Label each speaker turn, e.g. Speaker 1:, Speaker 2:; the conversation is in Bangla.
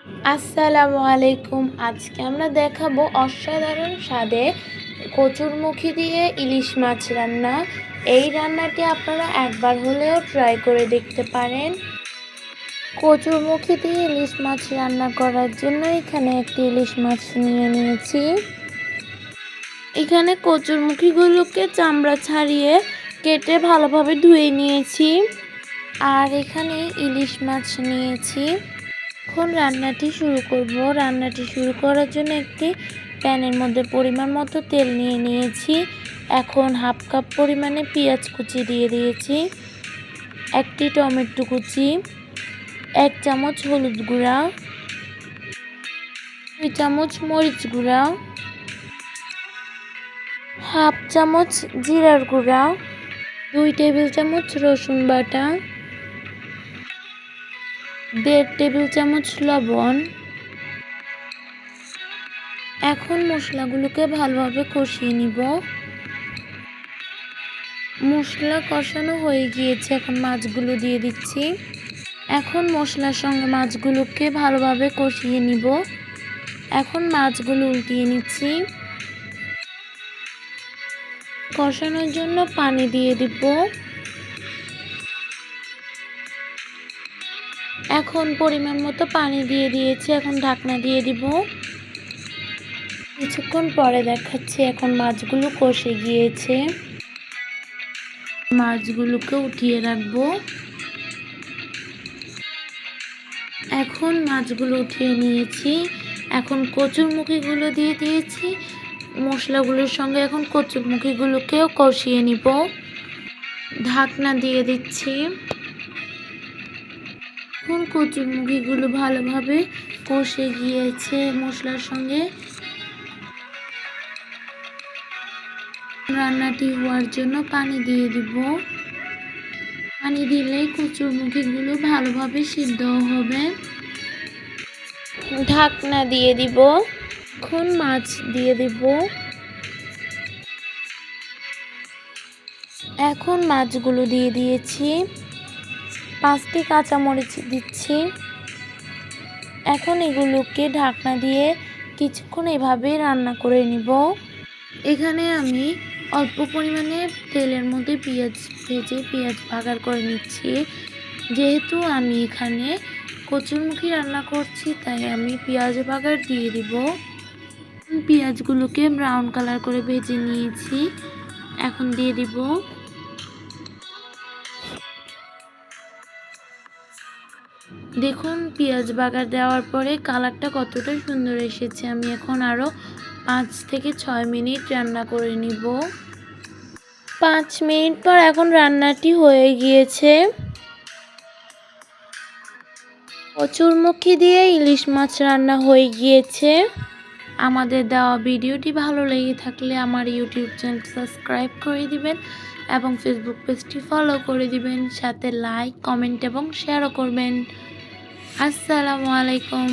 Speaker 1: আসসালামু আলাইকুম। আজকে আমরা দেখাবো অসাধারণ স্বাদে কচুরমুখী দিয়ে ইলিশ মাছ রান্না। এই রান্নাটি আপনারা একবার হলেও ট্রাই করে দেখতে পারেন। কচুরমুখী দিয়ে ইলিশ মাছ রান্না করার জন্য এখানে একটি ইলিশ মাছ নিয়ে নিয়েছি। এখানে কচুরমুখীগুলোকে চামড়া ছাড়িয়ে কেটে ভালোভাবে ধুয়ে নিয়েছি। আর এখানে ইলিশ মাছ নিয়েছি। এখন রান্নাটি শুরু করব। রান্নাটি শুরু করার জন্য একটি প্যানের মধ্যে পরিমাণ মতো তেল নিয়ে নিয়েছি। এখন হাফ কাপ পরিমাণে পেঁয়াজ কুচি দিয়ে দিয়েছি, একটি টমেটো কুচি, 1 চামচ হলুদ গুঁড়া, 2 চামচ মরিচ গুঁড়া, হাফ চামচ জিরার গুঁড়া, 2 টেবিল চামচ রসুন বাটা, 1.5 টেবিল চামচ লবণ। এখন মশলাগুলোকে ভালোভাবে কষিয়ে নিব। মশলা কষানো হয়ে গিয়েছে, এখন মাছগুলো দিয়ে দিচ্ছি। এখন মশলার সঙ্গে মাছগুলোকে ভালোভাবে কষিয়ে নিব। এখন মাছগুলো উল্টিয়ে নিচ্ছি। কষানোর জন্য পানি দিয়ে দিব। এখন পরিমাণ মতো পানি দিয়ে দিয়েছি, এখন ঢাকনা দিয়ে দিব। কিছুক্ষণ পরে দেখাচ্ছি, এখন মাছগুলো কষে গিয়েছে। মাছগুলোকে উঠিয়ে রাখবো। এখন মাছগুলো উঠিয়ে নিয়েছি। এখন কচুরমুখীগুলো দিয়ে দিয়েছি। মশলাগুলোর সঙ্গে এখন কচুরমুখীগুলোকেও কষিয়ে নিব। ঢাকনা দিয়ে দিচ্ছি। এখন কচুরমুখীগুলো ভালোভাবে কষে গিয়েছে মশলার সঙ্গে। রান্নাটি হওয়ার জন্য পানি দিয়ে দিব। পানি দিলে কচুরমুখীগুলো ভালোভাবে সিদ্ধ হবে। ঢাকনা দিয়ে দিব। এখন মাছ দিয়ে দিব। এখন মাছগুলো দিয়ে দিয়েছি। 5টি কাঁচামরিচ দিচ্ছি। এখন এগুলোকে ঢাকনা দিয়ে কিছুক্ষণ এভাবে রান্না করে নিব। এখানে আমি অল্প পরিমাণে তেলের মধ্যে পেঁয়াজ ভেজে পেঁয়াজ ভাগার করে নিচ্ছি। যেহেতু আমি এখানে কচুরমুখী রান্না করছি, তাই আমি পেঁয়াজ ভাগার দিয়ে দিব। পেঁয়াজগুলোকে ব্রাউন কালার করে ভেজে নিয়েছি, এখন দিয়ে দিব। দেখুন পেঁয়াজ বাগার দেওয়ার পরে কালারটা কতটা সুন্দর এসেছে। আমি এখন আরও 5 থেকে 6 মিনিট রান্না করে নিব। 5 মিনিট পর এখন রান্নাটি হয়ে গিয়েছে। কচুরমুখী দিয়ে ইলিশ মাছ রান্না হয়ে গিয়েছে। আমাদের দেওয়া ভিডিওটি ভালো লেগে থাকলে আমার ইউটিউব চ্যানেল সাবস্ক্রাইব করে দিবেন এবং ফেসবুক পেজটি ফলো করে দিবেন। সাথে লাইক, কমেন্ট এবং শেয়ারও করবেন। আসসালামু আলাইকুম।